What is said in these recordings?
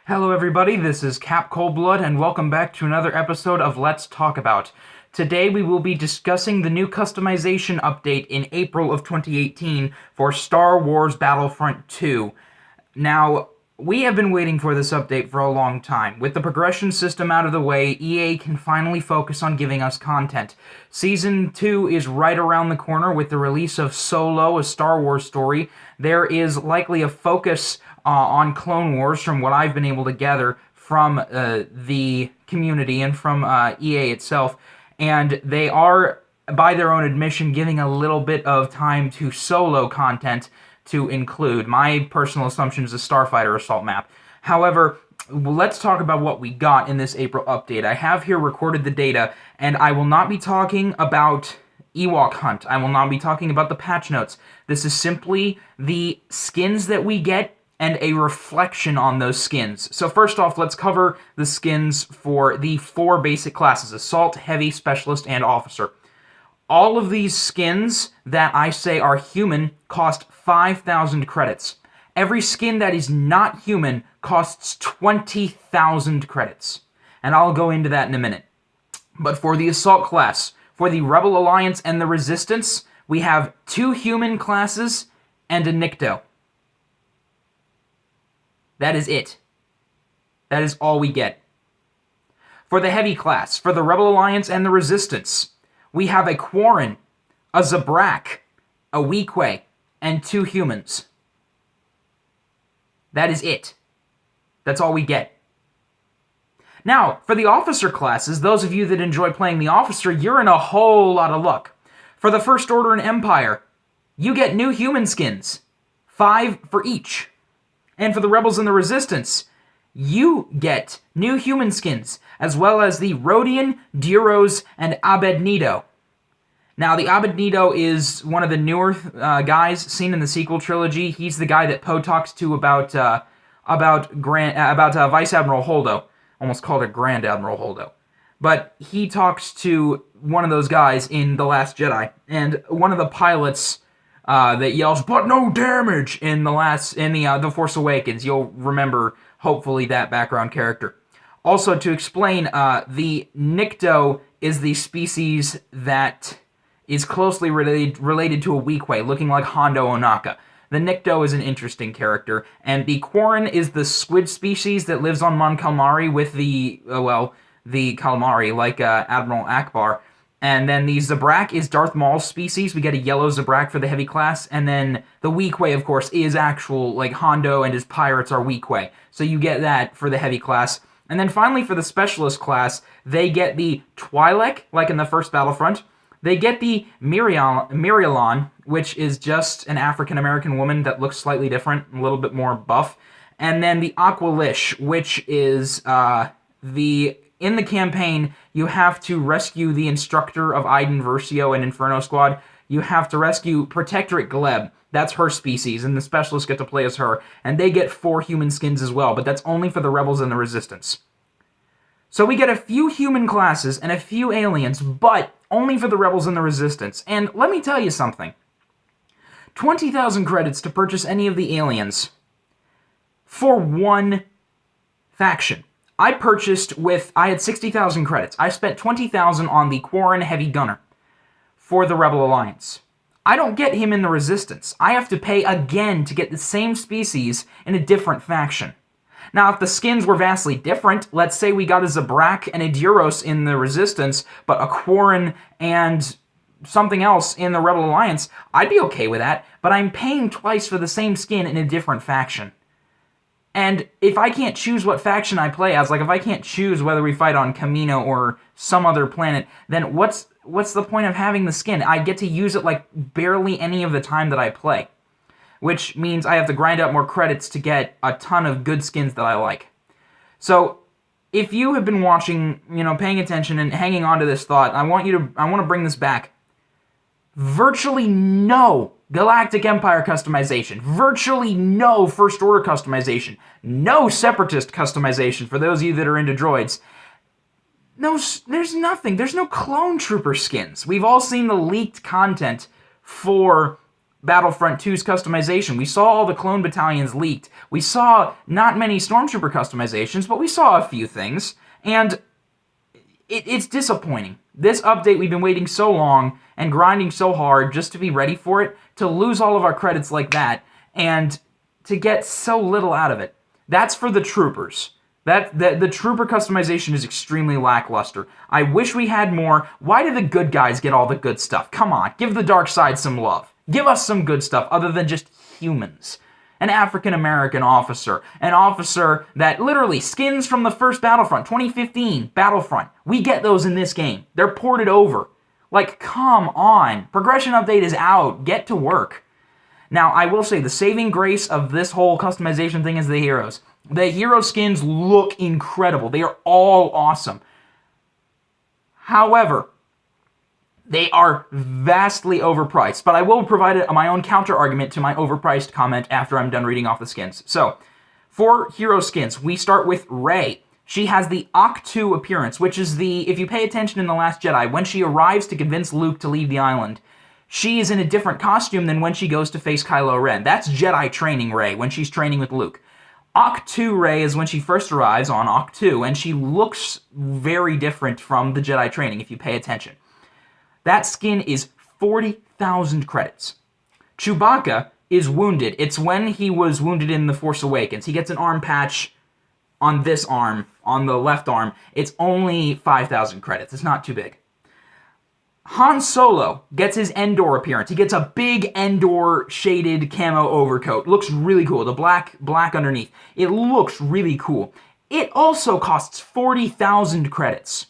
Hello everybody, this is Cap Coldblood, and welcome back to another episode of Let's Talk About. Today we will be discussing the new customization update in April of 2018 for Star Wars Battlefront 2. Now, we have been waiting for this update for a long time. With the progression system out of the way, EA can finally focus on giving us content. Season 2 is right around the corner with the release of Solo, a Star Wars story. There is likely a focus on Clone Wars from what I've been able to gather from the community and from EA itself. And they are, by their own admission, giving a little bit of time to Solo content to include. My personal assumption is a Starfighter assault map. However, let's talk about what we got in this April update. I have here recorded the data, and I will not be talking about Ewok Hunt. I will not be talking about the patch notes. This is simply the skins that we get and a reflection on those skins. So first off, let's cover the skins for the 4 basic classes: Assault, Heavy, Specialist, and Officer. All of these skins that I say are human cost 5,000 credits. Every skin that is not human costs 20,000 credits. And I'll go into that in a minute. But for the Assault class, for the Rebel Alliance and the Resistance, we have 2 human classes and a Nikto. That is it. That is all we get. For the Heavy class, for the Rebel Alliance and the Resistance, we have a Quarren, a Zabrak, a Weequay, and 2 humans. That is it. That's all we get. Now, for the Officer classes, those of you that enjoy playing the Officer, you're in a whole lot of luck. For the First Order and Empire, you get new human skins. 5 for each. And for the Rebels and the Resistance, you get new human skins, as well as the Rodian, Duros, and Abednego. Now, the Abednego is one of the newer guys seen in the sequel trilogy. He's the guy that Poe talks to about Vice Admiral Holdo. Almost called it Grand Admiral Holdo. But he talks to one of those guys in The Last Jedi, and one of the pilots that yells, "But no damage!" in The Force Awakens. You'll remember, hopefully, that background character. Also, to explain, the Nikto is the species that is closely related to a Weequay, looking like Hondo Onaka. The Nikto is an interesting character, and the Quarren is the squid species that lives on Mon Calamari with the calamari, like Admiral Akbar. And then the Zabrak is Darth Maul's species. We get a yellow Zabrak for the Heavy class. And then the Weequay, of course, is actual, like Hondo and his pirates are Weequay. So you get that for the Heavy class. And then finally for the Specialist class, they get the Twi'lek, like in the first Battlefront. They get the Mirialon, which is just an African-American woman that looks slightly different, a little bit more buff. And then the Aqualish, which is in the campaign, you have to rescue the instructor of Iden Versio and Inferno Squad. You have to rescue Protectorate Gleb. That's her species, and the Specialists get to play as her. And they get 4 human skins as well, but that's only for the Rebels and the Resistance. So we get a few human classes and a few aliens, but only for the Rebels and the Resistance. And let me tell you something. 20,000 credits to purchase any of the aliens for one faction. I had 60,000 credits. I spent 20,000 on the Quarren Heavy Gunner for the Rebel Alliance. I don't get him in the Resistance. I have to pay again to get the same species in a different faction. Now, if the skins were vastly different, let's say we got a Zabrak and a Duros in the Resistance, but a Quarren and something else in the Rebel Alliance, I'd be okay with that, but I'm paying twice for the same skin in a different faction. And if I can't choose what faction I play as, like if I can't choose whether we fight on Kamino or some other planet, then what's the point of having the skin? I get to use it like barely any of the time that I play. Which means I have to grind out more credits to get a ton of good skins that I like. So, if you have been watching, paying attention and hanging on to this thought, I want to bring this back. Virtually no Galactic Empire customization. Virtually no First Order customization. No Separatist customization for those of you that are into droids. No, there's nothing. There's no Clone Trooper skins. We've all seen the leaked content for Battlefront 2's customization. We saw all the clone battalions leaked. We saw not many Stormtrooper customizations, but we saw a few things. And it's disappointing. This update, we've been waiting so long and grinding so hard just to be ready for it, to lose all of our credits like that, and to get so little out of it. That's for the troopers. The trooper customization is extremely lackluster. I wish we had more. Why do the good guys get all the good stuff? Come on, give the dark side some love. Give us some good stuff other than just humans. An African-American officer. An officer that literally skins from the first Battlefront, 2015 Battlefront. We get those in this game. They're ported over. Like, come on. Progression update is out. Get to work. Now, I will say the saving grace of this whole customization thing is the heroes. The hero skins look incredible. They are all awesome. However, they are vastly overpriced, but I will provide my own counter-argument to my overpriced comment after I'm done reading off the skins. So, for hero skins, we start with Rey. She has the Octu appearance, which is if you pay attention in The Last Jedi, when she arrives to convince Luke to leave the island, she is in a different costume than when she goes to face Kylo Ren. That's Jedi training Rey, when she's training with Luke. Octu Rey is when she first arrives on Octu, and she looks very different from the Jedi training, if you pay attention. That skin is 40,000 credits. Chewbacca is wounded. It's when he was wounded in The Force Awakens. He gets an arm patch on this arm, on the left arm. It's only 5,000 credits. It's not too big. Han Solo gets his Endor appearance. He gets a big Endor shaded camo overcoat. Looks really cool. The black underneath. It looks really cool. It also costs 40,000 credits.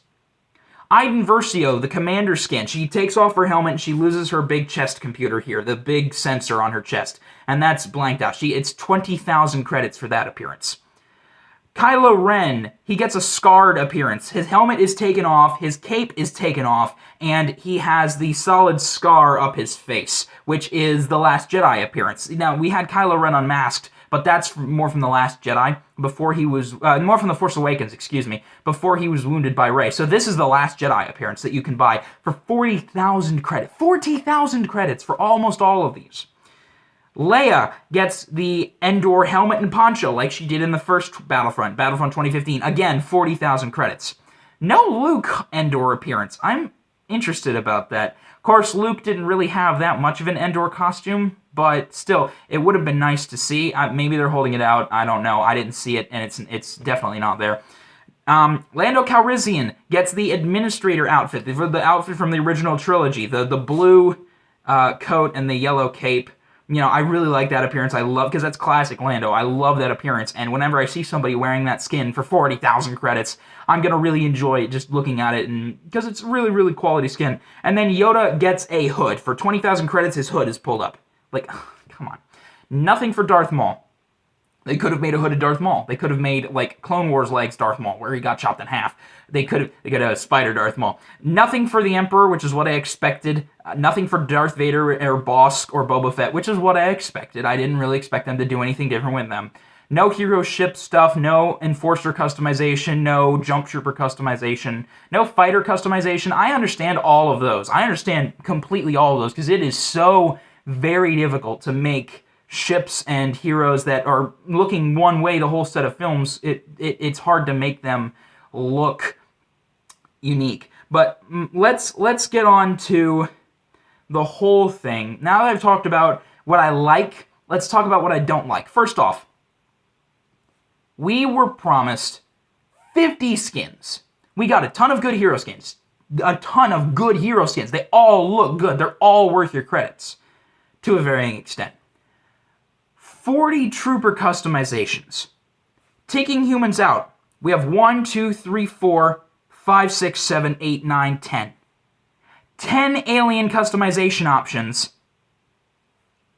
Iden Versio, the commander skin, she takes off her helmet and she loses her big chest computer here, the big sensor on her chest, and that's blanked out. It's 20,000 credits for that appearance. Kylo Ren, he gets a scarred appearance. His helmet is taken off, his cape is taken off, and he has the solid scar up his face, which is the Last Jedi appearance. Now, we had Kylo Ren unmasked, but that's more from The Last Jedi, before he was, more from The Force Awakens, excuse me, before he was wounded by Rey. So this is the Last Jedi appearance that you can buy for 40,000 credits. 40,000 credits for almost all of these. Leia gets the Endor helmet and poncho like she did in the first Battlefront 2015. Again, 40,000 credits. No Luke Endor appearance. I'm interested about that. Of course, Luke didn't really have that much of an Endor costume, but still, it would have been nice to see. Maybe they're holding it out. I don't know. I didn't see it, and it's definitely not there. Lando Calrissian gets the Administrator outfit, the outfit from the original trilogy, the blue coat and the yellow cape. You know, I really like that appearance. I love, because that's classic Lando. I love that appearance, and whenever I see somebody wearing that skin for 40,000 credits, I'm going to really enjoy just looking at it, and because it's really, really quality skin. And then Yoda gets a hood. For 20,000 credits, his hood is pulled up. Like, come on. Nothing for Darth Maul. They could have made a hooded Darth Maul. They could have made, like, Clone Wars legs Darth Maul, where he got chopped in half. They could have Spider Darth Maul. Nothing for the Emperor, which is what I expected. Nothing for Darth Vader or Bosk or Boba Fett, which is what I expected. I didn't really expect them to do anything different with them. No hero ship stuff, no Enforcer customization, no Jump Trooper customization, no Fighter customization. I understand all of those. I understand completely all of those, because it is so very difficult to make ships and heroes that are looking one way the whole set of films. It's hard to make them look unique. But let's get on to the whole thing. Now that I've talked about what I like, let's talk about what I don't like. First off, we were promised 50 skins. We got a ton of good hero skins. A ton of good hero skins. They all look good. They're all worth your credits to a varying extent. 40 trooper customizations. Taking humans out, we have 1, 2, 3, 4, 5, 6, 7, 8, 9, 10. 10 alien customization options.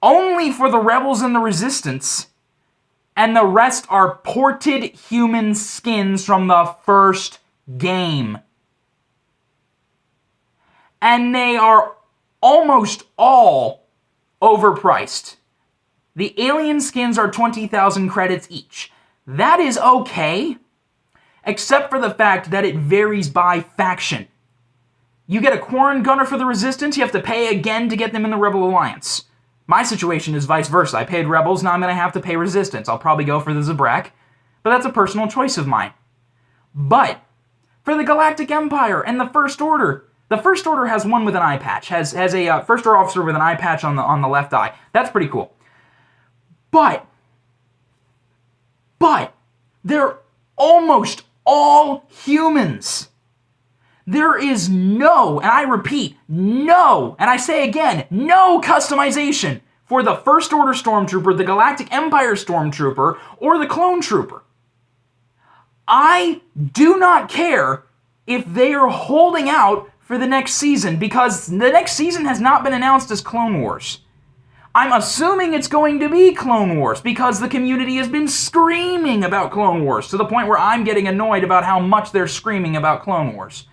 Only for the Rebels and the Resistance. And the rest are ported human skins from the first game. And they are almost all overpriced. The alien skins are 20,000 credits each. That is okay, except for the fact that it varies by faction. You get a Quarren Gunner for the Resistance, you have to pay again to get them in the Rebel Alliance. My situation is vice versa. I paid Rebels, now I'm going to have to pay Resistance. I'll probably go for the Zabrak, but that's a personal choice of mine. But for the Galactic Empire and the First Order has one with an eye patch, has a First Order officer with an eye patch on the left eye. That's pretty cool. But they're almost all humans. There is no, and I repeat, no, and I say again, no customization for the First Order Stormtrooper, the Galactic Empire Stormtrooper, or the Clone Trooper. I do not care if they are holding out for the next season, because the next season has not been announced as Clone Wars. I'm assuming it's going to be Clone Wars, because the community has been screaming about Clone Wars, to the point where I'm getting annoyed about how much they're screaming about Clone Wars.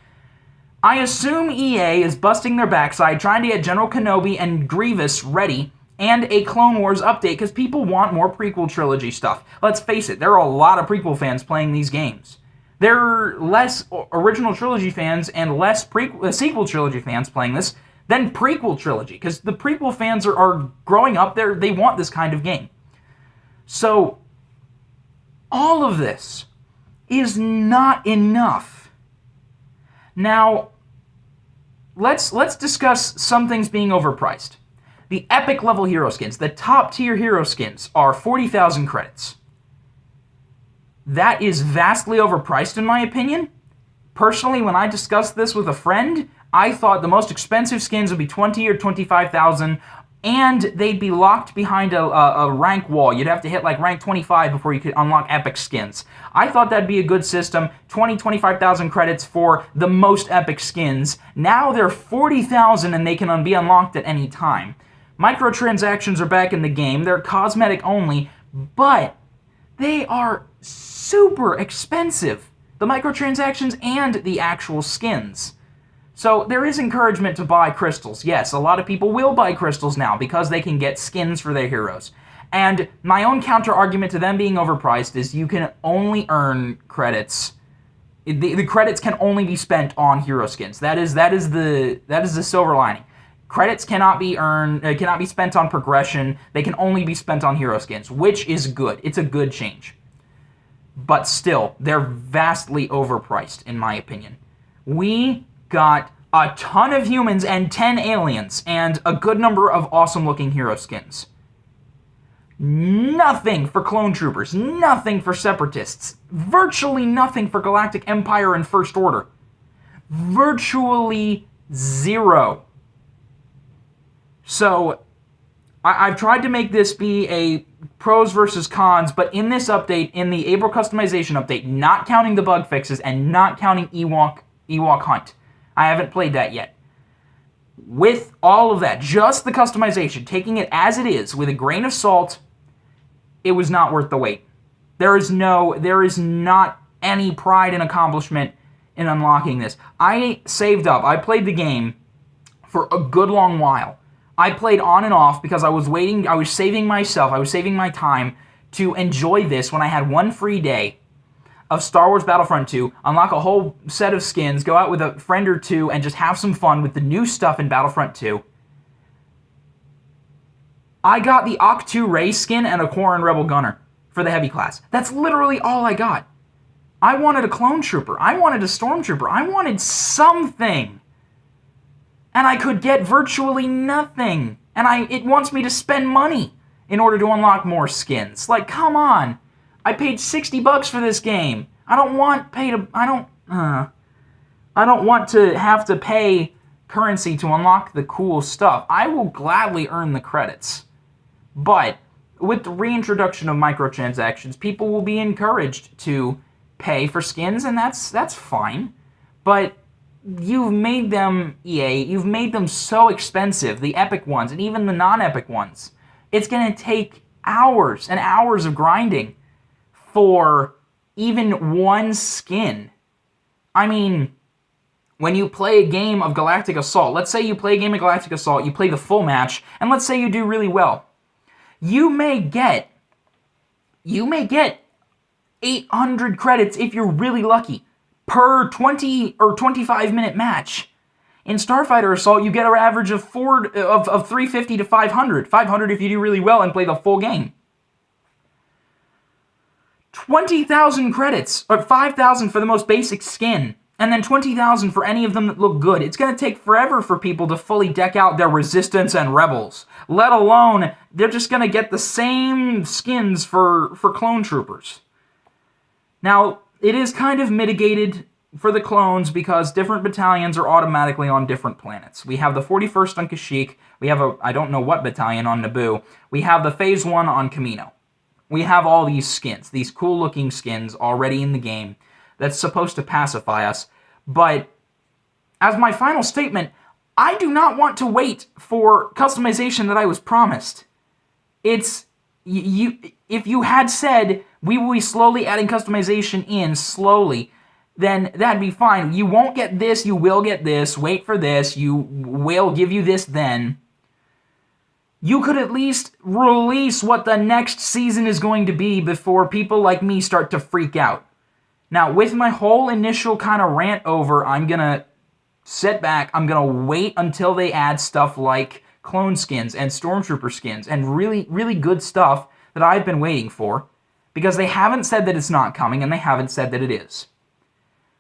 I assume EA is busting their backside trying to get General Kenobi and Grievous ready, and a Clone Wars update, because people want more prequel trilogy stuff. Let's face it, there are a lot of prequel fans playing these games. There are less original trilogy fans and less sequel trilogy fans playing this than prequel trilogy, because the prequel fans are growing up there, they want this kind of game. So, all of this is not enough. Now, let's discuss some things being overpriced. The epic level hero skins, the top tier hero skins, are 40,000 credits. That is vastly overpriced in my opinion. Personally, when I discussed this with a friend, I thought the most expensive skins would be 20 or 25,000, and they'd be locked behind a rank wall. You'd have to hit like rank 25 before you could unlock epic skins. I thought that'd be a good system, 25,000 credits for the most epic skins. Now they're 40,000 and they can be unlocked at any time. Microtransactions are back in the game. They're cosmetic only, but they are super expensive. The microtransactions and the actual skins. So there is encouragement to buy crystals. Yes, a lot of people will buy crystals now because they can get skins for their heroes. And my own counter argument to them being overpriced is you can only earn credits. The credits can only be spent on hero skins. That is the silver lining. Credits cannot be spent on progression. They can only be spent on hero skins, which is good. It's a good change. But still, they're vastly overpriced, in my opinion. We got a ton of humans and 10 aliens, and a good number of awesome-looking hero skins. Nothing for clone troopers, nothing for separatists, virtually nothing for Galactic Empire and First Order. Virtually zero. So, I've tried to make this be a pros versus cons, but in this update, in the April customization update, not counting the bug fixes and not counting Ewok Hunt, I haven't played that yet. With all of that, just the customization, taking it as it is, with a grain of salt, it was not worth the wait. There is not any pride and accomplishment in unlocking this. I saved up. I played the game for a good long while. I played on and off because I was waiting, I was saving my time to enjoy this when I had one free day of Star Wars Battlefront 2, unlock a whole set of skins, go out with a friend or two, and just have some fun with the new stuff in Battlefront 2. I got the Octu Ray skin and a Quarren Rebel Gunner for the heavy class. That's literally all I got. I wanted a Clone Trooper. I wanted a Stormtrooper. I wanted something. And I could get virtually nothing. And it wants me to spend money in order to unlock more skins. Like, come on. I paid $60 for this game. I don't want to have to pay currency to unlock the cool stuff. I will gladly earn the credits. But with the reintroduction of microtransactions, people will be encouraged to pay for skins, and that's fine. But you've made them, EA, you've made them so expensive, the epic ones, and even the non-epic ones. It's going to take hours and hours of grinding for even one skin. I mean, when you play a game of Galactic Assault, let's say you play a game of Galactic Assault, you play the full match, and let's say you do really well. You may get 800 credits if you're really lucky per 20 or 25 minute match. In Starfighter Assault, you get an average of 350 to 500. 500 if you do really well and play the full game. 20,000 credits, or 5,000 for the most basic skin, and then 20,000 for any of them that look good. It's going to take forever for people to fully deck out their Resistance and Rebels, let alone they're just going to get the same skins for clone troopers. Now, it is kind of mitigated for the clones because different battalions are automatically on different planets. We have the 41st on Kashyyyk, we have I don't know what battalion on Naboo, we have the Phase 1 on Kamino. We have all these skins, these cool-looking skins already in the game that's supposed to pacify us. But as my final statement, I do not want to wait for customization that I was promised. If you had said, we will be slowly adding customization in, slowly, then that'd be fine. You won't get this, you will get this, wait for this, you will give you this then. You could at least release what the next season is going to be before people like me start to freak out. Now, with my whole initial kind of rant over, I'm going to sit back, I'm going to wait until they add stuff like clone skins and stormtrooper skins and really, really good stuff that I've been waiting for, because they haven't said that it's not coming and they haven't said that it is.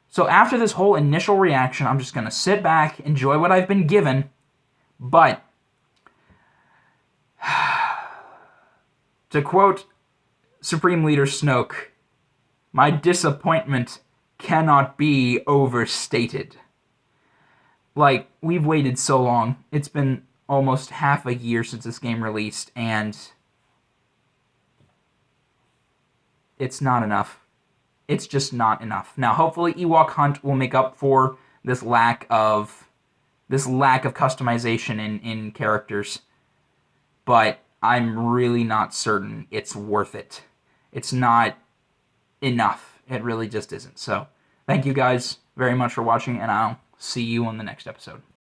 So after this whole initial reaction, I'm just going to sit back, enjoy what I've been given, but to quote Supreme Leader Snoke, my disappointment cannot be overstated. Like, we've waited so long. It's been almost half a year since this game released, and it's not enough. It's just not enough. Now, hopefully Ewok Hunt will make up for this lack of customization in characters, but I'm really not certain it's worth it. It's not enough. It really just isn't. So, thank you guys very much for watching, and I'll see you on the next episode.